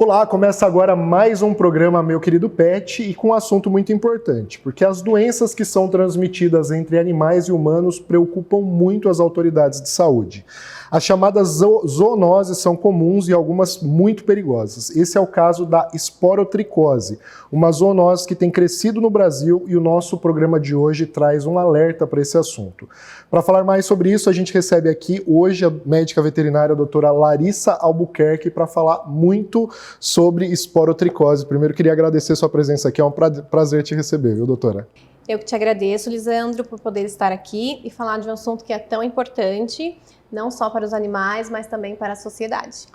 Olá, começa agora mais um programa Meu Querido Pet e com um assunto muito importante, porque as doenças que são transmitidas entre animais e humanos preocupam muito as autoridades de saúde. As chamadas zoonoses são comuns e algumas muito perigosas. Esse é o caso da esporotricose, uma zoonose que tem crescido no Brasil e o nosso programa de hoje traz um alerta para esse assunto. Para falar mais sobre isso, a gente recebe aqui hoje a médica veterinária a doutora Larissa Albuquerque para falar muito sobre esporotricose. Primeiro, queria agradecer sua presença aqui, é um prazer te receber, viu, doutora? Eu que te agradeço, Lisandro, por poder estar aqui e falar de um assunto que é tão importante, não só para os animais, mas também para a sociedade.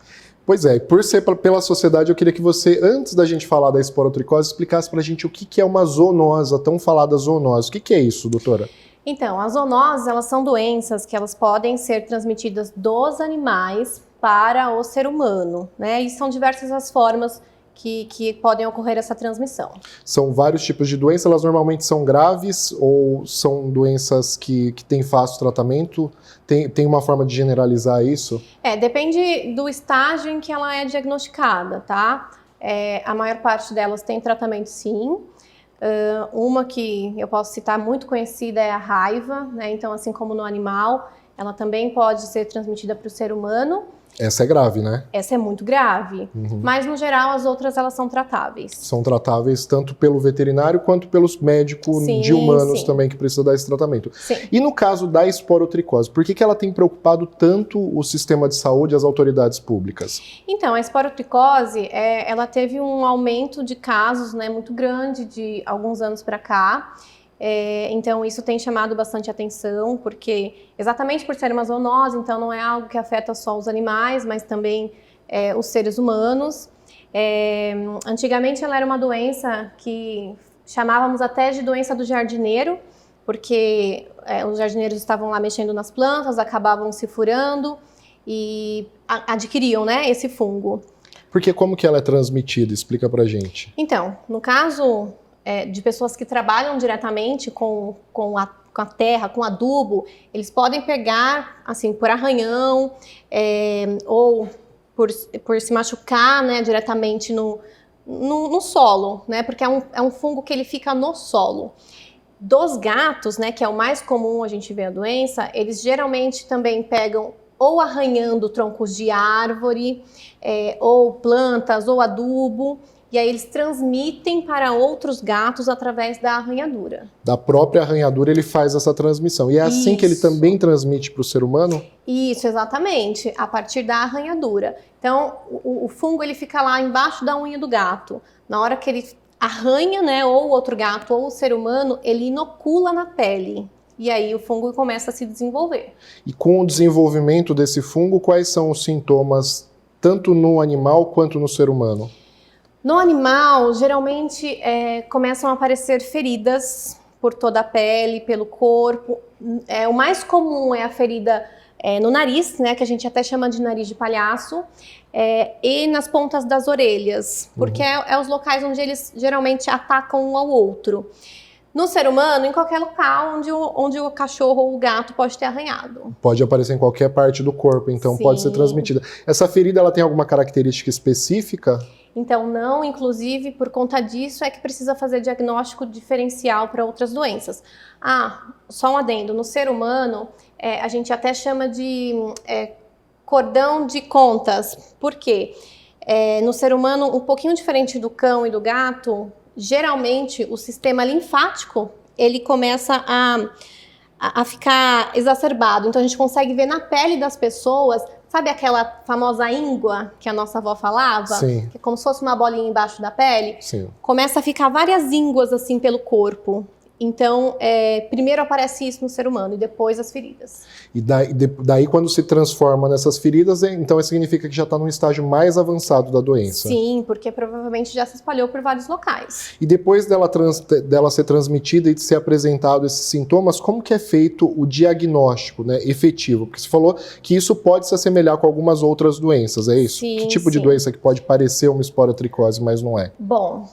Pois é, por ser pela sociedade, eu queria que você, antes da gente falar da esporotricose, explicasse para a gente o que é uma zoonose, a tão falada zoonose. O que é isso, doutora? Então, as zoonoses, elas são doenças que elas podem ser transmitidas dos animais para o ser humano, né? E são diversas as formas que podem ocorrer essa transmissão. São vários tipos de doenças, elas normalmente são graves ou são doenças que têm fácil tratamento? Tem uma forma de generalizar isso? Depende do estágio em que ela é diagnosticada, tá? A maior parte delas tem tratamento, sim. Uma que eu posso citar muito conhecida é a raiva, né? Então, assim como no animal, ela também pode ser transmitida para o ser humano. Essa é grave, né? Essa é muito grave, mas no geral as outras elas são tratáveis. São tratáveis tanto pelo veterinário quanto pelos médicos de humanos também que precisam dar esse tratamento. Sim. E no caso da esporotricose, por que ela tem preocupado tanto o sistema de saúde e as autoridades públicas? Então, a esporotricose, ela teve um aumento de casos, né, muito grande de alguns anos para cá. Então isso tem chamado bastante atenção, porque exatamente por ser uma zoonose, então não é algo que afeta só os animais, mas também os seres humanos. Antigamente ela era uma doença que chamávamos até de doença do jardineiro, porque os jardineiros estavam lá mexendo nas plantas, acabavam se furando e adquiriam, né, esse fungo. Porque como que ela é transmitida? Explica pra gente. Então, no caso de pessoas que trabalham diretamente com a terra, com adubo, eles podem pegar, assim, por arranhão ou por se machucar, né, diretamente no solo, né, porque é um fungo que ele fica no solo. Dos gatos, né, que é o mais comum a gente ver a doença, eles geralmente também pegam ou arranhando troncos de árvore, ou plantas, ou adubo, e aí eles transmitem para outros gatos através da arranhadura. Da própria arranhadura ele faz essa transmissão. E é assim que ele também transmite para o ser humano? Isso, exatamente, a partir da arranhadura. Então, o fungo ele fica lá embaixo da unha do gato. Na hora que ele arranha, né, ou o outro gato ou o ser humano, ele inocula na pele. E aí o fungo começa a se desenvolver. E com o desenvolvimento desse fungo, quais são os sintomas, tanto no animal quanto no ser humano? No animal, geralmente começam a aparecer feridas por toda a pele, pelo corpo. O mais comum é a ferida no nariz, né, que a gente até chama de nariz de palhaço, e nas pontas das orelhas, porque é os locais onde eles geralmente atacam um ao outro. No ser humano, em qualquer local onde o cachorro ou o gato pode ter arranhado. Pode aparecer em qualquer parte do corpo, então pode ser transmitida. Essa ferida, ela tem alguma característica específica? Então não, inclusive por conta disso é que precisa fazer diagnóstico diferencial para outras doenças. Só um adendo, no ser humano a gente até chama de cordão de contas. Por quê? No ser humano, um pouquinho diferente do cão e do gato, geralmente o sistema linfático ele começa a ficar exacerbado. Então a gente consegue ver na pele das pessoas. Sabe aquela famosa íngua que a nossa avó falava? Sim. Que é como se fosse uma bolinha embaixo da pele? Sim. Começa a ficar várias ínguas assim pelo corpo. Então, primeiro aparece isso no ser humano e depois as feridas. E daí quando se transforma nessas feridas, então significa que já está num estágio mais avançado da doença. Sim, porque provavelmente já se espalhou por vários locais. E depois dela ser transmitida e de ser apresentado esses sintomas, como que é feito o diagnóstico, né, efetivo? Porque você falou que isso pode se assemelhar com algumas outras doenças, é isso? Sim, que tipo de doença que pode parecer uma esporotricose, mas não é? Bom,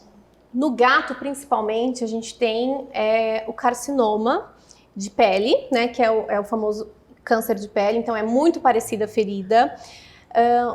no gato, principalmente, a gente tem o carcinoma de pele, né, que é o famoso câncer de pele, então é muito parecida a ferida.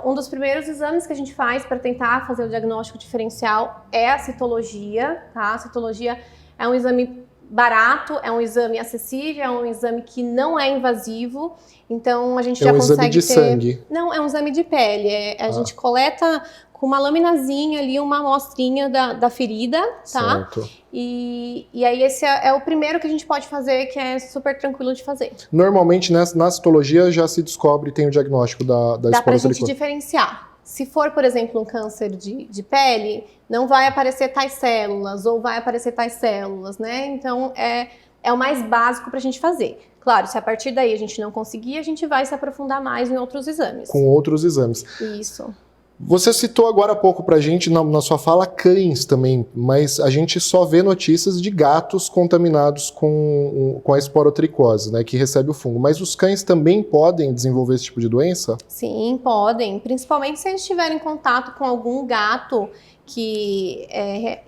Um dos primeiros exames que a gente faz para tentar fazer o diagnóstico diferencial é a citologia, tá? A citologia é um exame barato, é um exame acessível, é um exame que não é invasivo, então a gente já consegue exame de sangue? Não, é um exame de pele. A gente coleta com uma laminazinha ali, uma amostrinha da ferida, tá? Certo. E aí esse é o primeiro que a gente pode fazer, que é super tranquilo de fazer. Normalmente na citologia já se descobre, tem o diagnóstico da Dá pra gente esporotricose. diferenciar. Se for, por exemplo, um câncer de pele, não vai aparecer tais células, ou vai aparecer tais células, né? Então, é o mais básico pra gente fazer. Claro, se a partir daí a gente não conseguir, a gente vai se aprofundar mais em outros exames. Com outros exames. Isso. Você citou agora há pouco pra gente, na sua fala, cães também, mas a gente só vê notícias de gatos contaminados com a esporotricose, né, que recebe o fungo. Mas os cães também podem desenvolver esse tipo de doença? Sim, podem. Principalmente se eles estiverem em contato com algum gato que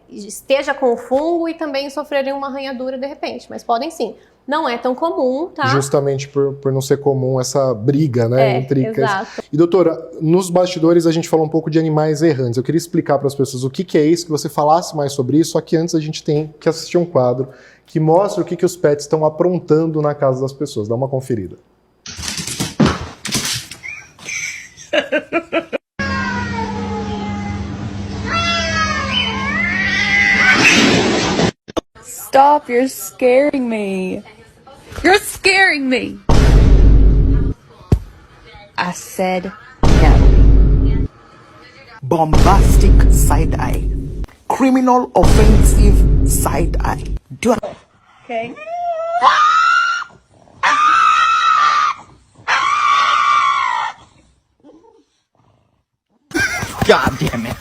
esteja com o fungo e também sofrerem uma arranhadura de repente. Mas podem sim. Não é tão comum, tá? Justamente por não ser comum essa briga, né, entre cães. Exato. E doutora, nos bastidores a gente falou um pouco de animais errantes. Eu queria explicar para as pessoas o que é isso, que você falasse mais sobre isso, só que antes a gente tem que assistir um quadro que mostra o que os pets estão aprontando na casa das pessoas. Dá uma conferida. Stop, you're scaring me. You're scaring me. I said no. Bombastic side-eye. Criminal offensive side-eye. Okay. God damn it.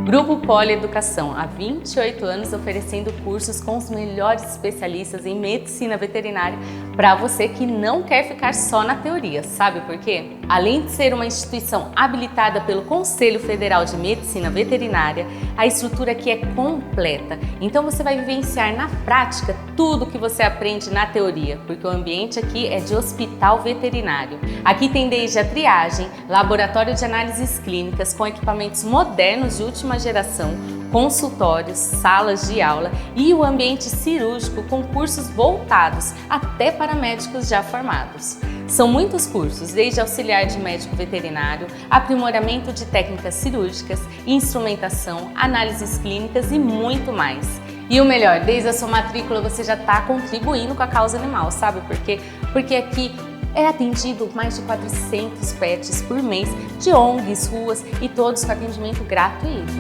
Grupo Polieducação, há 28 anos oferecendo cursos com os melhores especialistas em medicina veterinária para você que não quer ficar só na teoria. Sabe por quê? Além de ser uma instituição habilitada pelo Conselho Federal de Medicina Veterinária, a estrutura aqui é completa. Então você vai vivenciar na prática tudo que você aprende na teoria, porque o ambiente aqui é de hospital veterinário. Aqui tem desde a triagem, laboratório de análises clínicas com equipamentos modernos de última geração, consultórios, salas de aula e o ambiente cirúrgico com cursos voltados até para médicos já formados. São muitos cursos, desde auxiliar de médico veterinário, aprimoramento de técnicas cirúrgicas, instrumentação, análises clínicas e muito mais. E o melhor, desde a sua matrícula você já está contribuindo com a causa animal, sabe por quê? Porque aqui é atendido mais de 400 pets por mês de ONGs, ruas e todos com atendimento gratuito.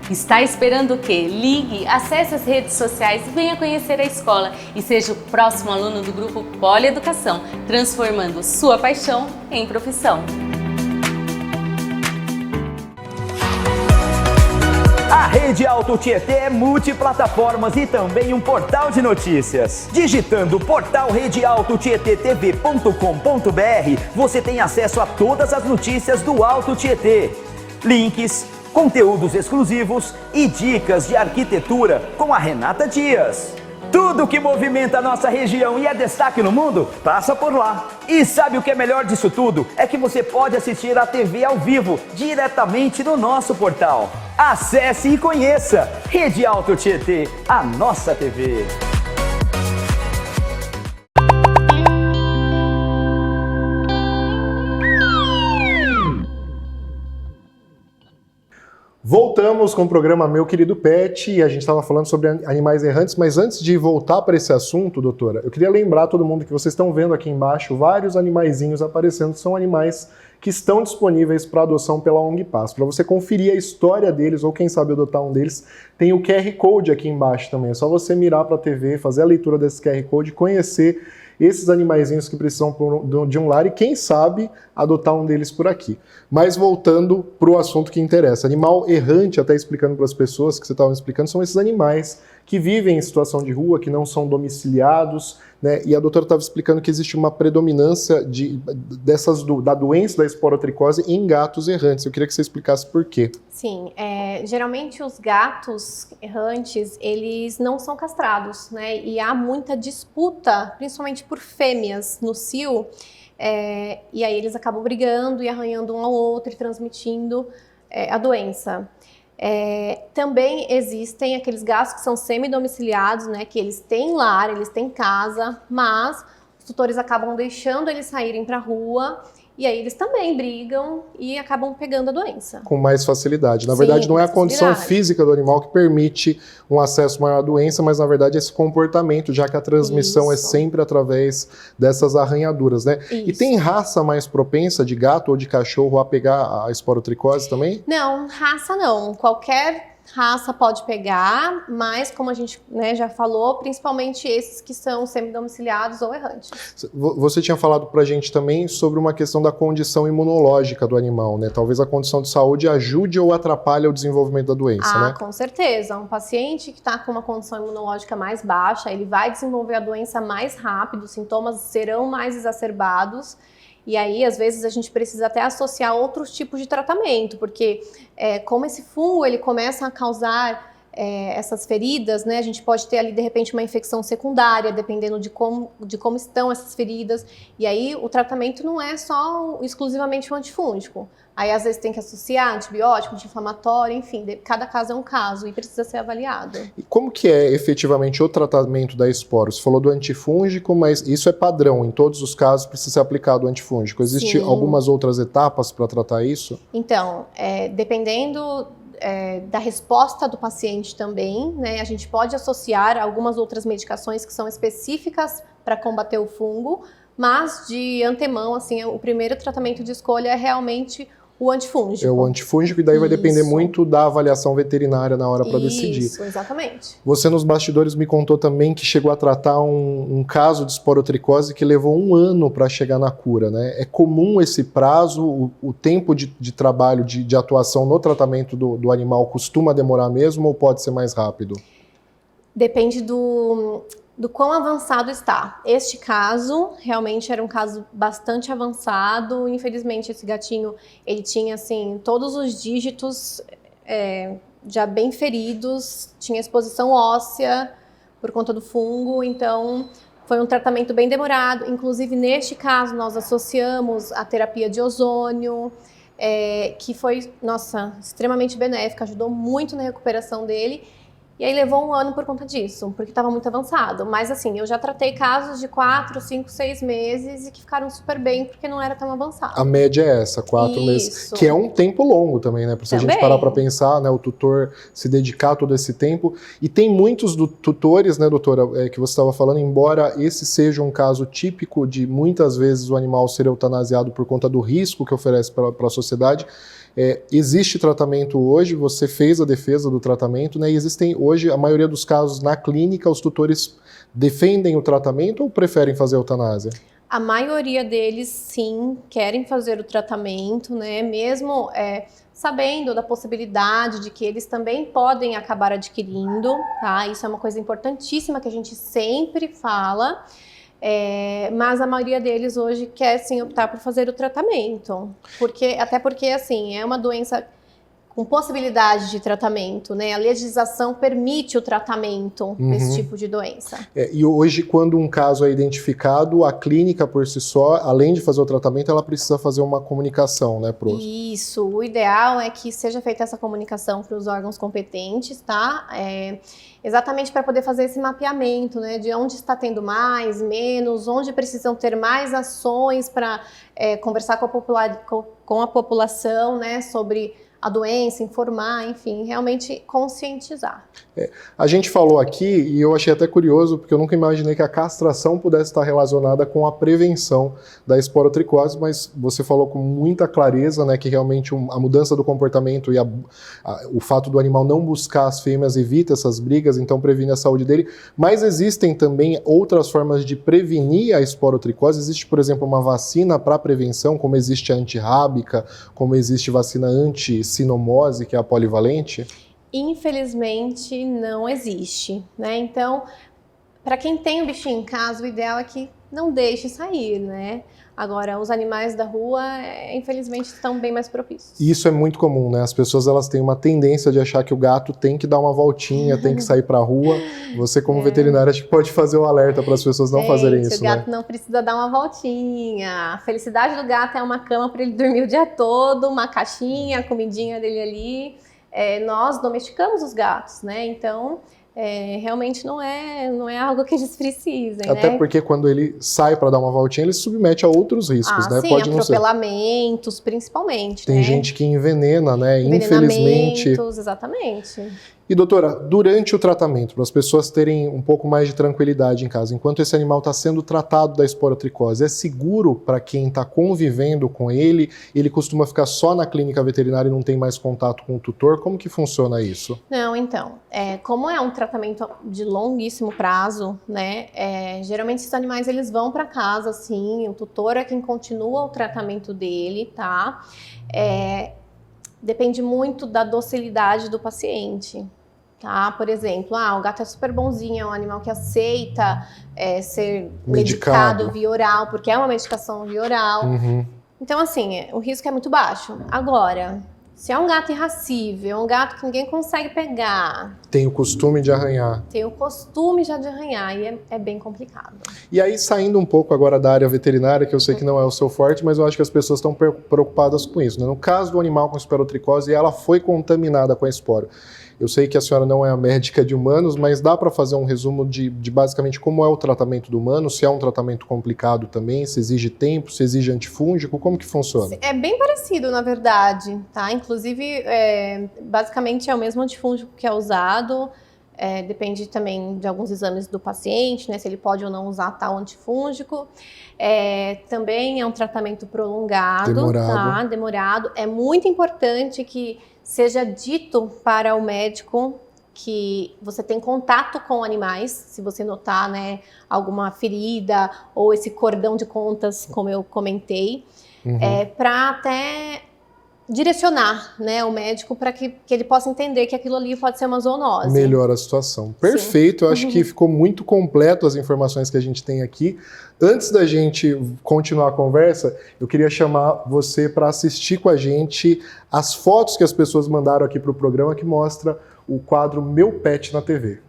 Está esperando o quê? Ligue, acesse as redes sociais, venha conhecer a escola e seja o próximo aluno do Grupo Polieducação, transformando sua paixão em profissão. A Rede Auto Tietê é multiplataformas e também um portal de notícias. Digitando portal redeautotiettv.com.br, você tem acesso a todas as notícias do Auto Tietê. Links, conteúdos exclusivos e dicas de arquitetura com a Renata Dias. Tudo que movimenta a nossa região e é destaque no mundo, passa por lá. E sabe o que é melhor disso tudo? É que você pode assistir a TV ao vivo, diretamente no nosso portal. Acesse e conheça! Rede Auto Tietê, a nossa TV. Voltamos com o programa Meu Querido Pet e a gente estava falando sobre animais errantes, mas antes de voltar para esse assunto, doutora, eu queria lembrar todo mundo que vocês estão vendo aqui embaixo vários animaizinhos aparecendo, são animais que estão disponíveis para adoção pela ONG Paz. Para você conferir a história deles ou quem sabe adotar um deles, tem o QR Code aqui embaixo também. É só você mirar para a TV, fazer a leitura desse QR Code, conhecer esses animaizinhos que precisam de um lar e, quem sabe, adotar um deles por aqui. Mas voltando para o assunto que interessa, animal errante, até explicando para as pessoas que você estava explicando, são esses animais que vivem em situação de rua, que não são domiciliados, né? E a doutora estava explicando que existe uma predominância da doença da esporotricose em gatos errantes. Eu queria que você explicasse por quê. Sim, geralmente os gatos errantes, eles não são castrados, né? E há muita disputa, principalmente por fêmeas no cio, e aí eles acabam brigando e arranhando um ao outro e transmitindo a doença. Também existem aqueles gatos que são semi-domiciliados, né, que eles têm lar, eles têm casa, mas os tutores acabam deixando eles saírem para a rua e aí eles também brigam e acabam pegando a doença. Com mais facilidade. Na Sim, verdade, não é a com condição facilidade. física do animal que permite um acesso maior à doença, mas na verdade esse comportamento, já que a transmissão é Isso. sempre através dessas arranhaduras, né? E Isso. tem raça mais propensa de gato ou de cachorro a pegar a esporotricose também? Não, raça não. Qualquer raça pode pegar, mas como a gente, né, já falou, principalmente esses que são semi-domiciliados ou errantes. Você tinha falado pra gente também sobre uma questão da condição imunológica do animal, né? Talvez a condição de saúde ajude ou atrapalhe o desenvolvimento da doença, né? Com certeza. Um paciente que está com uma condição imunológica mais baixa, ele vai desenvolver a doença mais rápido, os sintomas serão mais exacerbados. E aí, às vezes, a gente precisa até associar outros tipos de tratamento, porque como esse fungo ele começa a causar essas feridas, né? A gente pode ter ali, de repente, uma infecção secundária, dependendo de como estão essas feridas. E aí, o tratamento não é só exclusivamente o antifúngico. Aí, às vezes, tem que associar antibiótico, anti-inflamatório, enfim, cada caso é um caso e precisa ser avaliado. E como que é efetivamente o tratamento da esporo? Você falou do antifúngico, mas isso é padrão, em todos os casos precisa ser aplicado o antifúngico. Existem algumas outras etapas para tratar isso? Então, dependendo da resposta do paciente também, né, a gente pode associar algumas outras medicações que são específicas para combater o fungo, mas de antemão, assim, o primeiro tratamento de escolha é realmente o antifúngico. É o antifúngico, e daí vai depender Isso. muito da avaliação veterinária na hora para decidir. Isso, exatamente. Você nos bastidores me contou também que chegou a tratar um caso de esporotricose que levou 1 ano para chegar na cura, né? É comum esse prazo, o tempo de trabalho, de atuação no tratamento do animal costuma demorar mesmo ou pode ser mais rápido? Depende do quão avançado está. Este caso realmente era um caso bastante avançado. Infelizmente, esse gatinho, ele tinha, assim, todos os dígitos já bem feridos, tinha exposição óssea por conta do fungo, então foi um tratamento bem demorado. Inclusive, neste caso, nós associamos a terapia de ozônio, que foi, nossa, extremamente benéfica, ajudou muito na recuperação dele. E aí levou 1 ano por conta disso, porque estava muito avançado. Mas assim, eu já tratei casos de 4, 5, 6 meses e que ficaram super bem, porque não era tão avançado. A média é essa, 4 meses. Que é um tempo longo também, né? Pra se a gente parar para pensar, né? O tutor se dedicar todo esse tempo. E tem muitos tutores, né, doutora, que você estava falando, embora esse seja um caso típico de muitas vezes o animal ser eutanasiado por conta do risco que oferece para a sociedade, existe tratamento hoje, você fez a defesa do tratamento, né? E existem hoje, a maioria dos casos na clínica, os tutores defendem o tratamento ou preferem fazer a eutanásia? A maioria deles, sim, querem fazer o tratamento, né? Mesmo sabendo da possibilidade de que eles também podem acabar adquirindo, tá? Isso é uma coisa importantíssima que a gente sempre fala. Mas a maioria deles hoje quer sim optar por fazer o tratamento, até porque assim, é uma doença com possibilidade de tratamento, né? A legislação permite o tratamento desse tipo de doença. E hoje, quando um caso é identificado, a clínica por si só, além de fazer o tratamento, ela precisa fazer uma comunicação, né, pro... Isso, o ideal é que seja feita essa comunicação para os órgãos competentes, tá? Exatamente para poder fazer esse mapeamento, né, de onde está tendo mais, menos, onde precisam ter mais ações para conversar com a população, né, sobre a doença, informar, enfim, realmente conscientizar. A gente falou aqui, e eu achei até curioso, porque eu nunca imaginei que a castração pudesse estar relacionada com a prevenção da esporotricose, mas você falou com muita clareza, né, que realmente a mudança do comportamento e o fato do animal não buscar as fêmeas evita essas brigas, então previne a saúde dele. Mas existem também outras formas de prevenir a esporotricose. Existe, por exemplo, uma vacina para prevenção, como existe a antirrábica, como existe vacina anti-sinomose, que é a polivalente? Infelizmente, não existe, né? Então, para quem tem o bichinho em casa, o ideal é que não deixe sair, né? Agora, os animais da rua, infelizmente, estão bem mais propícios. Isso é muito comum, né? As pessoas elas têm uma tendência de achar que o gato tem que dar uma voltinha, tem que sair para a rua. Você, como veterinária, acho que pode fazer o alerta para as pessoas não fazerem isso, né? O gato não precisa dar uma voltinha. A felicidade do gato é uma cama para ele dormir o dia todo, uma caixinha, a comidinha dele ali. Nós domesticamos os gatos, né? Então, realmente não é algo que eles precisem, Até né? porque quando ele sai para dar uma voltinha, ele se submete a outros riscos, né? Sim, Pode não ser. atropelamentos, principalmente, Tem né? gente que envenena, né? Infelizmente. Exatamente. E doutora, durante o tratamento, para as pessoas terem um pouco mais de tranquilidade em casa, enquanto esse animal está sendo tratado da esporotricose, é seguro para quem está convivendo com ele? Ele costuma ficar só na clínica veterinária e não tem mais contato com o tutor? Como que funciona isso? Não, então, como é um tratamento de longuíssimo prazo, né? Geralmente esses animais eles vão para casa, sim. O tutor é quem continua o tratamento dele, tá? Depende muito da docilidade do paciente. Tá? Por exemplo, o gato é super bonzinho, é um animal que aceita ser medicado via oral, porque é uma medicação via oral. Uhum. Então, assim, o risco é muito baixo. Agora, se é um gato irracível, um gato que ninguém consegue pegar, Tem o costume de arranhar. tem o costume já de arranhar, e é bem complicado. E aí, saindo um pouco agora da área veterinária, que eu sei que não é o seu forte, mas eu acho que as pessoas estão preocupadas com isso, né? No caso do animal com esporotricose, ela foi contaminada com a esporo. Eu sei que a senhora não é a médica de humanos, mas dá para fazer um resumo de basicamente como é o tratamento do humano, se é um tratamento complicado também, se exige tempo, se exige antifúngico, como que funciona? É bem parecido, na verdade, tá? Inclusive, basicamente é o mesmo antifúngico que é usado, depende também de alguns exames do paciente, né? Se ele pode ou não usar tal antifúngico. Também é um tratamento prolongado, tá? Demorado. É muito importante que seja dito para o médico que você tem contato com animais, se você notar, né, alguma ferida ou esse cordão de contas, como eu comentei, para até direcionar, né, o médico para que ele possa entender que aquilo ali pode ser uma zoonose. Melhora a situação. Perfeito, eu acho que ficou muito completo as informações que a gente tem aqui. Antes da gente continuar a conversa, eu queria chamar você para assistir com a gente as fotos que as pessoas mandaram aqui para o programa, que mostra o quadro Meu Pet na TV.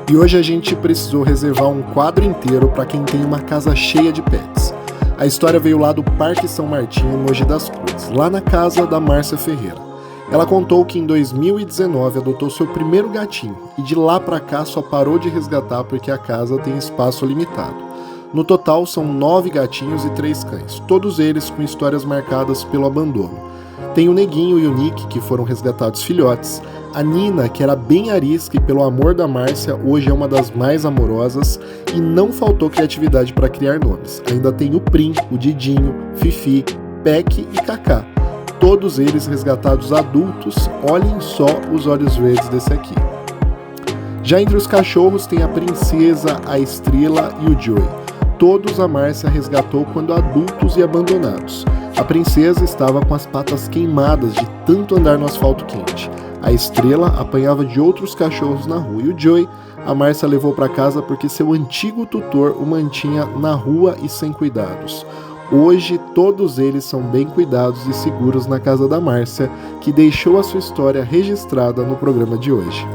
E hoje a gente precisou reservar um quadro inteiro para quem tem uma casa cheia de pets. A história veio lá do Parque São Martinho, em Mogi das Cruzes, lá na casa da Márcia Ferreira. Ela contou que em 2019 adotou seu primeiro gatinho e de lá para cá só parou de resgatar porque a casa tem espaço limitado. No total são 9 gatinhos e 3 cães, todos eles com histórias marcadas pelo abandono. Tem o Neguinho e o Nick, que foram resgatados filhotes, a Nina, que era bem arisca e pelo amor da Márcia, hoje é uma das mais amorosas, e não faltou criatividade para criar nomes. Ainda tem o Prim, o Didinho, Fifi, Peck e Cacá. Todos eles resgatados adultos, olhem só os olhos verdes desse aqui. Já entre os cachorros tem a Princesa, a Estrela e o Joey. Todos a Márcia resgatou quando adultos e abandonados. A Princesa estava com as patas queimadas de tanto andar no asfalto quente. A Estrela apanhava de outros cachorros na rua e o Joey a Márcia levou para casa porque seu antigo tutor o mantinha na rua e sem cuidados. Hoje todos eles são bem cuidados e seguros na casa da Márcia, que deixou a sua história registrada no programa de hoje.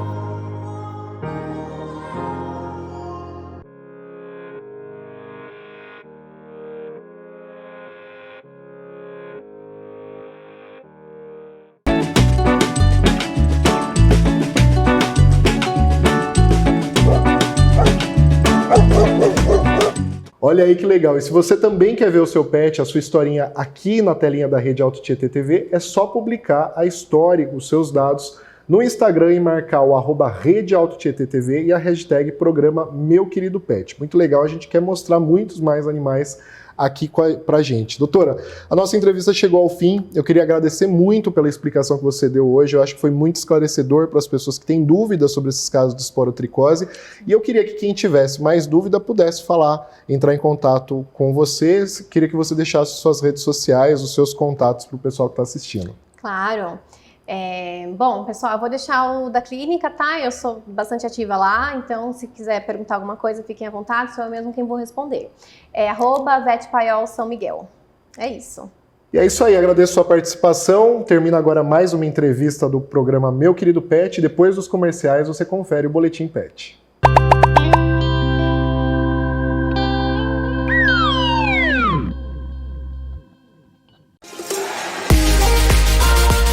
Olha aí que legal. E se você também quer ver o seu pet, a sua historinha aqui na telinha da Rede Auto Tietê TV, é só publicar a história, os seus dados no Instagram e marcar o @Rede Auto Tietê TV e a hashtag programa Meu Querido Pet. Muito legal, a gente quer mostrar muitos mais animais aqui pra gente. Doutora, a nossa entrevista chegou ao fim. Eu queria agradecer muito pela explicação que você deu hoje. Eu acho que foi muito esclarecedor para as pessoas que têm dúvidas sobre esses casos de esporotricose. E eu queria que quem tivesse mais dúvida pudesse falar, entrar em contato com você. Queria que você deixasse suas redes sociais, os seus contatos para o pessoal que está assistindo. Claro. Bom, pessoal, eu vou deixar o da clínica, tá? Eu sou bastante ativa lá, então se quiser perguntar alguma coisa, fiquem à vontade, sou eu mesmo quem vou responder. @vetpaiol São Miguel. É isso. E é isso aí, agradeço a sua participação. Termina agora mais uma entrevista do programa Meu Querido Pet. Depois dos comerciais, você confere o Boletim Pet.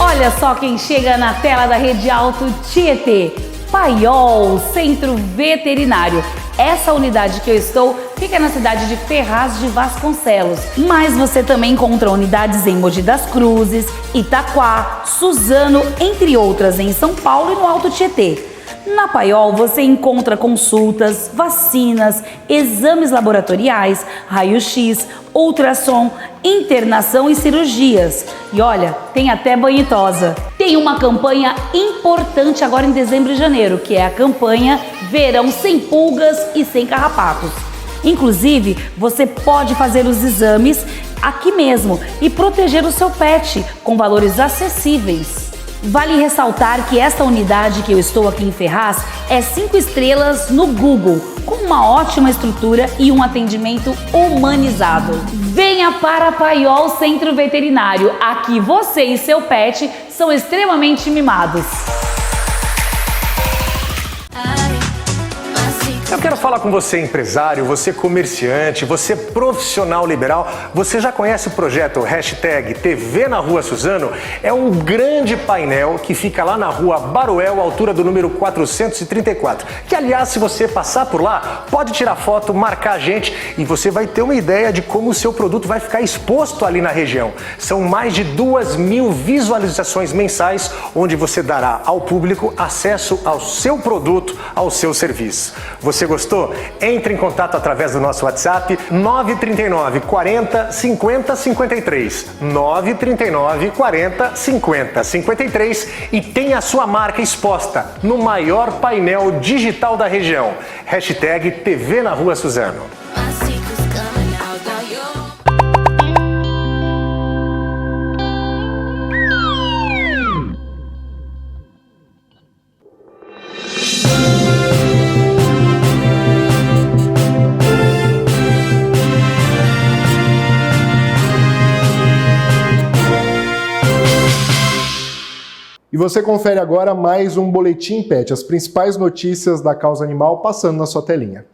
Olha só quem chega na tela da Rede Auto Tietê. Paiol, Centro Veterinário. Essa unidade que eu estou fica na cidade de Ferraz de Vasconcelos. Mas você também encontra unidades em Mogi das Cruzes, Itaquá, Suzano, entre outras em São Paulo e no Alto Tietê. Na Paiol você encontra consultas, vacinas, exames laboratoriais, raio-x, ultrassom, internação e cirurgias. E olha, tem até banho e tosa. Tem uma campanha importante agora em dezembro e janeiro, que é a campanha Verão Sem Pulgas e Sem Carrapatos. Inclusive, você pode fazer os exames aqui mesmo e proteger o seu pet com valores acessíveis. Vale ressaltar que esta unidade que eu estou aqui em Ferraz é 5 estrelas no Google, com uma ótima estrutura e um atendimento humanizado. Venha para Paiol Centro Veterinário, aqui você e seu pet são extremamente mimados. Eu quero falar com você, empresário, você comerciante, você profissional liberal. Você já conhece o projeto #TV na Rua Suzano? É um grande painel que fica lá na Rua Baruel, altura do número 434. Que, aliás, se você passar por lá, pode tirar foto, marcar a gente e você vai ter uma ideia de como o seu produto vai ficar exposto ali na região. São mais de 2.000 visualizações mensais, onde você dará ao público acesso ao seu produto, ao seu serviço. Você gostou? Entre em contato através do nosso WhatsApp 939 40 50 53 939 40 50 53 e tenha a sua marca exposta no maior painel digital da região. #TV na Rua Suzano. E você confere agora mais um Boletim Pet, as principais notícias da causa animal passando na sua telinha.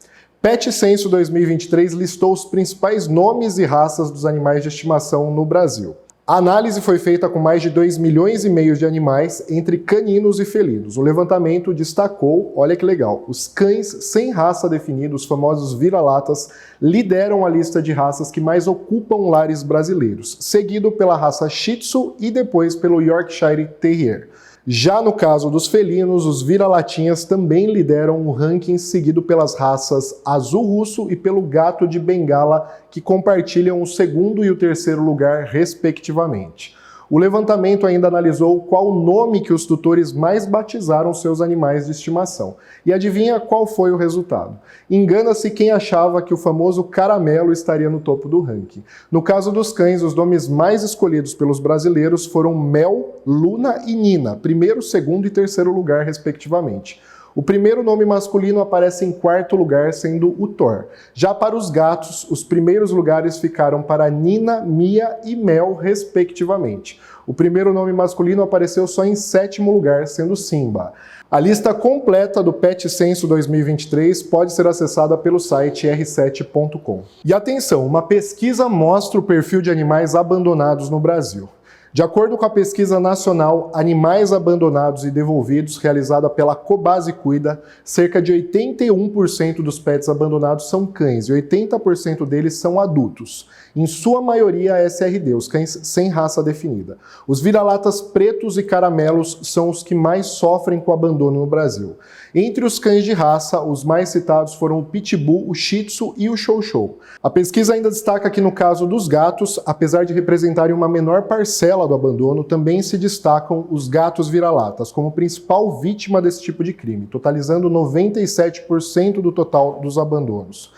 Pet Censo 2023 listou os principais nomes e raças dos animais de estimação no Brasil. A análise foi feita com mais de 2,5 milhões de animais, entre caninos e felinos. O levantamento destacou, olha que legal, os cães sem raça definida, os famosos vira-latas, lideram a lista de raças que mais ocupam lares brasileiros, seguido pela raça Shih Tzu e depois pelo Yorkshire Terrier. Já no caso dos felinos, os vira-latinhas também lideram o ranking, seguido pelas raças Azul Russo e pelo Gato de Bengala, que compartilham o 2º e o 3º lugar, respectivamente. O levantamento ainda analisou qual o nome que os tutores mais batizaram seus animais de estimação. E adivinha qual foi o resultado? Engana-se quem achava que o famoso caramelo estaria no topo do ranking. No caso dos cães, os nomes mais escolhidos pelos brasileiros foram Mel, Luna e Nina, 1º, 2º e 3º lugar, respectivamente. O primeiro nome masculino aparece em 4º lugar, sendo o Thor. Já para os gatos, os primeiros lugares ficaram para Nina, Mia e Mel, respectivamente. O primeiro nome masculino apareceu só em 7º lugar, sendo Simba. A lista completa do Pet Censo 2023 pode ser acessada pelo site r7.com. E atenção, uma pesquisa mostra o perfil de animais abandonados no Brasil. De acordo com a pesquisa nacional Animais Abandonados e Devolvidos, realizada pela Cobase Cuida, cerca de 81% dos pets abandonados são cães e 80% deles são adultos. Em sua maioria, SRD, os cães sem raça definida. Os vira-latas pretos e caramelos são os que mais sofrem com abandono no Brasil. Entre os cães de raça, os mais citados foram o Pitbull, o Shih Tzu e o Chow Chow. A pesquisa ainda destaca que no caso dos gatos, apesar de representarem uma menor parcela do abandono, também se destacam os gatos vira-latas como principal vítima desse tipo de crime, totalizando 97% do total dos abandonos.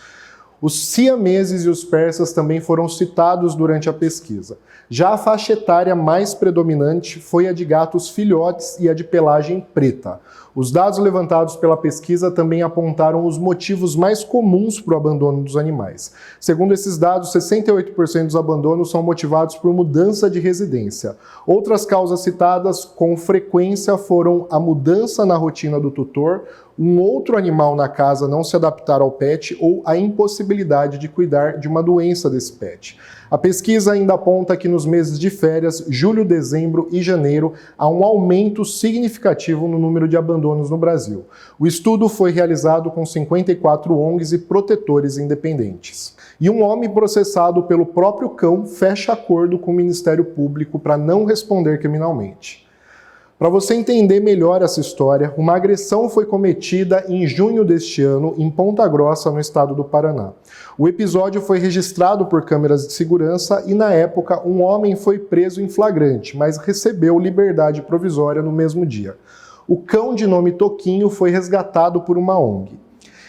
Os siameses e os persas também foram citados durante a pesquisa. Já a faixa etária mais predominante foi a de gatos filhotes e a de pelagem preta. Os dados levantados pela pesquisa também apontaram os motivos mais comuns para o abandono dos animais. Segundo esses dados, 68% dos abandonos são motivados por mudança de residência. Outras causas citadas com frequência foram a mudança na rotina do tutor, um outro animal na casa não se adaptar ao pet ou a impossibilidade de cuidar de uma doença desse pet. A pesquisa ainda aponta que nos meses de férias, julho, dezembro e janeiro, há um aumento significativo no número de abandonos no Brasil. O estudo foi realizado com 54 ONGs e protetores independentes. E um homem processado pelo próprio cão fecha acordo com o Ministério Público para não responder criminalmente. Para você entender melhor essa história, uma agressão foi cometida em junho deste ano em Ponta Grossa, no estado do Paraná. O episódio foi registrado por câmeras de segurança e, na época, um homem foi preso em flagrante, mas recebeu liberdade provisória no mesmo dia. O cão de nome Toquinho foi resgatado por uma ONG.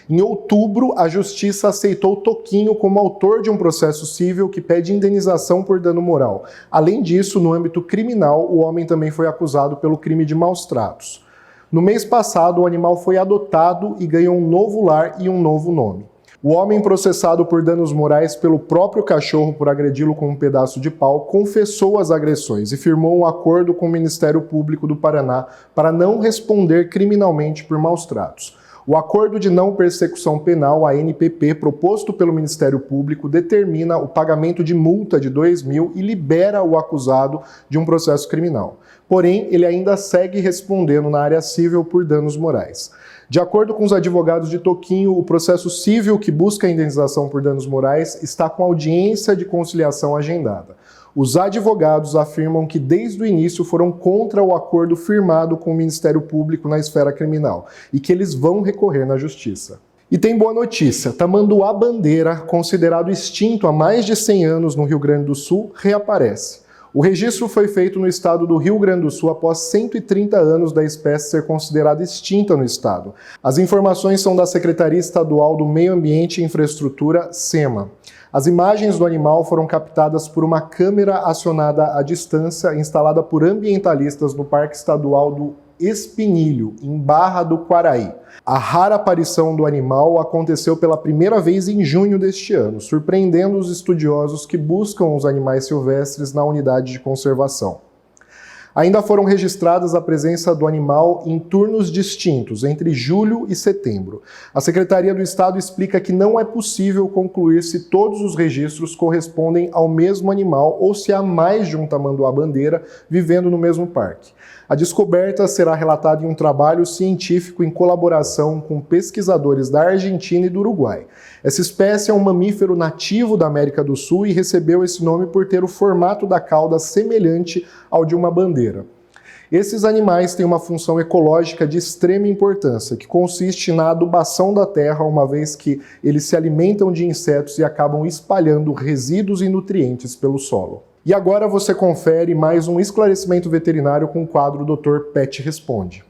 Em outubro, a Justiça aceitou Toquinho como autor de um processo civil que pede indenização por dano moral. Além disso, no âmbito criminal, o homem também foi acusado pelo crime de maus tratos. No mês passado, o animal foi adotado e ganhou um novo lar e um novo nome. O homem processado por danos morais pelo próprio cachorro por agredi-lo com um pedaço de pau confessou as agressões e firmou um acordo com o Ministério Público do Paraná para não responder criminalmente por maus tratos. O Acordo de Não Persecução Penal, ANPP, proposto pelo Ministério Público, determina o pagamento de multa de R$2.000 e libera o acusado de um processo criminal. Porém, ele ainda segue respondendo na área civil por danos morais. De acordo com os advogados de Toquinho, o processo civil que busca a indenização por danos morais está com audiência de conciliação agendada. Os advogados afirmam que desde o início foram contra o acordo firmado com o Ministério Público na esfera criminal e que eles vão recorrer na justiça. E tem boa notícia, Tamanduá-Bandeira, considerado extinto há mais de 100 anos no Rio Grande do Sul, reaparece. O registro foi feito no estado do Rio Grande do Sul após 130 anos da espécie ser considerada extinta no estado. As informações são da Secretaria Estadual do Meio Ambiente e Infraestrutura, SEMA. As imagens do animal foram captadas por uma câmera acionada à distância instalada por ambientalistas no Parque Estadual do Espinilho, em Barra do Quaraí. A rara aparição do animal aconteceu pela primeira vez em junho deste ano, surpreendendo os estudiosos que buscam os animais silvestres na unidade de conservação. Ainda foram registradas a presença do animal em turnos distintos, entre julho e setembro. A Secretaria do Estado explica que não é possível concluir se todos os registros correspondem ao mesmo animal ou se há mais de um tamanduá-bandeira vivendo no mesmo parque. A descoberta será relatada em um trabalho científico em colaboração com pesquisadores da Argentina e do Uruguai. Essa espécie é um mamífero nativo da América do Sul e recebeu esse nome por ter o formato da cauda semelhante ao de uma bandeira. Esses animais têm uma função ecológica de extrema importância, que consiste na adubação da terra, uma vez que eles se alimentam de insetos e acabam espalhando resíduos e nutrientes pelo solo. E agora você confere mais um esclarecimento veterinário com o quadro Dr. Pet Responde.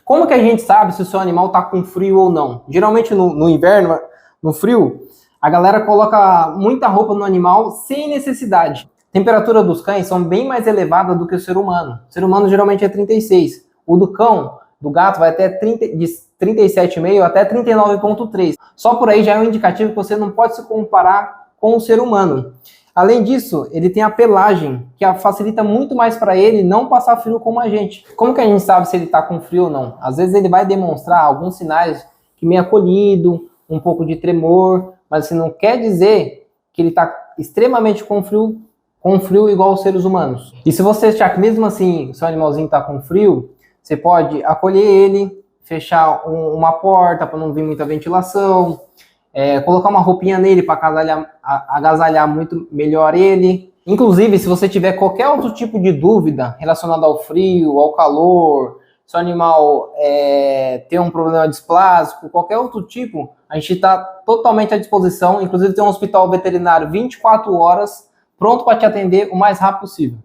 Como que a gente sabe se o seu animal está com frio ou não? Geralmente no inverno, no frio, a galera coloca muita roupa no animal sem necessidade. A temperatura dos cães são bem mais elevada do que o ser humano. O ser humano geralmente é 36. O do cão, do gato, vai até 37,5 até 39,3. Só por aí já é um indicativo que você não pode se comparar com o ser humano. Além disso, ele tem a pelagem, que facilita muito mais para ele não passar frio como a gente. Como que a gente sabe se ele está com frio ou não? Às vezes ele vai demonstrar alguns sinais que meio acolhido, um pouco de tremor, mas assim, não quer dizer que ele está extremamente com frio igual os seres humanos. E se você achar que mesmo assim seu animalzinho está com frio, você pode acolher ele, fechar uma porta para não vir muita ventilação, colocar uma roupinha nele para agasalhar muito melhor ele. Inclusive, se você tiver qualquer outro tipo de dúvida relacionada ao frio, ao calor, se o animal tem um problema displásico, qualquer outro tipo, a gente está totalmente à disposição. Inclusive, tem um hospital veterinário 24 horas pronto para te atender o mais rápido possível.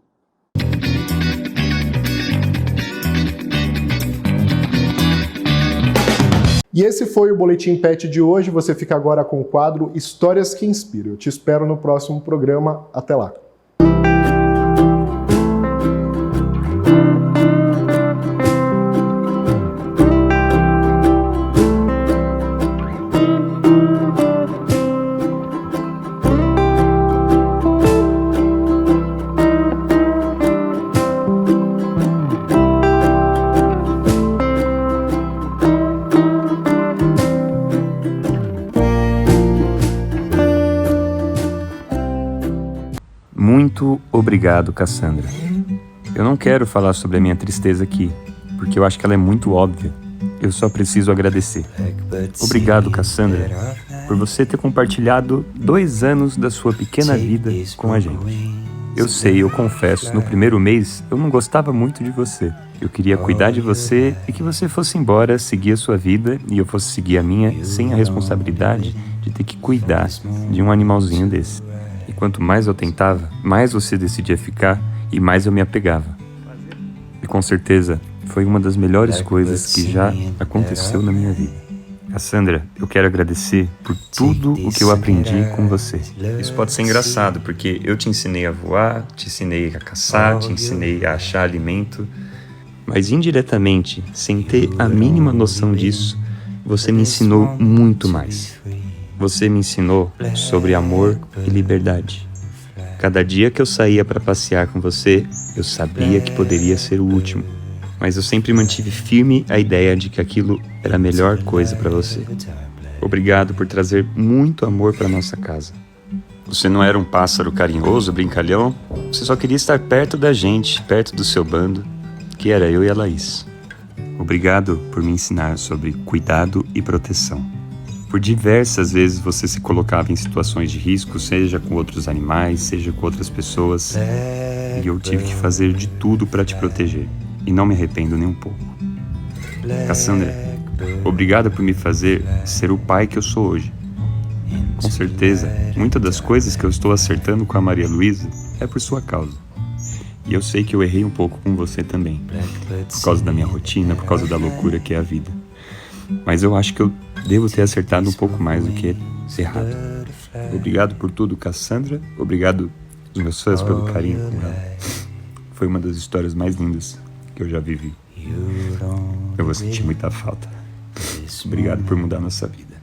E esse foi o Boletim Pet de hoje. Você fica agora com o quadro Histórias que Inspiram. Eu te espero no próximo programa. Até lá. Muito obrigado, Cassandra. Eu não quero falar sobre a minha tristeza aqui, porque eu acho que ela é muito óbvia. Eu só preciso agradecer. Obrigado, Cassandra, por você ter compartilhado 2 anos da sua pequena vida com a gente. Eu sei, eu confesso, no primeiro mês eu não gostava muito de você. Eu queria cuidar de você e que você fosse embora, seguir a sua vida e eu fosse seguir a minha sem a responsabilidade de ter que cuidar de um animalzinho desse. E quanto mais eu tentava, mais você decidia ficar e mais eu me apegava. E com certeza, foi uma das melhores coisas que já aconteceu na minha vida. Cassandra, eu quero agradecer por tudo o que eu aprendi com você. Isso pode ser engraçado, porque eu te ensinei a voar, te ensinei a caçar, te ensinei a achar alimento, mas indiretamente, sem ter a mínima noção disso, você me ensinou muito mais. Você me ensinou sobre amor e liberdade. Cada dia que eu saía para passear com você, eu sabia que poderia ser o último. Mas eu sempre mantive firme a ideia de que aquilo era a melhor coisa para você. Obrigado por trazer muito amor para nossa casa. Você não era um pássaro carinhoso, brincalhão. Você só queria estar perto da gente, perto do seu bando, que era eu e a Laís. Obrigado por me ensinar sobre cuidado e proteção. Por diversas vezes você se colocava em situações de risco, seja com outros animais, seja com outras pessoas, e eu tive que fazer de tudo para te proteger, e não me arrependo nem um pouco. Cassandra, obrigada por me fazer ser o pai que eu sou hoje. Com certeza, muitas das coisas que eu estou acertando com a Maria Luísa é por sua causa. E eu sei que eu errei um pouco com você também, por causa da minha rotina, por causa da loucura que é a vida. Mas eu acho que eu devo ter acertado um pouco mais do que errado. Obrigado por tudo, Cassandra. Obrigado aos meus fãs pelo carinho com ela. Foi uma das histórias mais lindas que eu já vivi. Eu vou sentir muita falta. Obrigado por mudar nossa vida.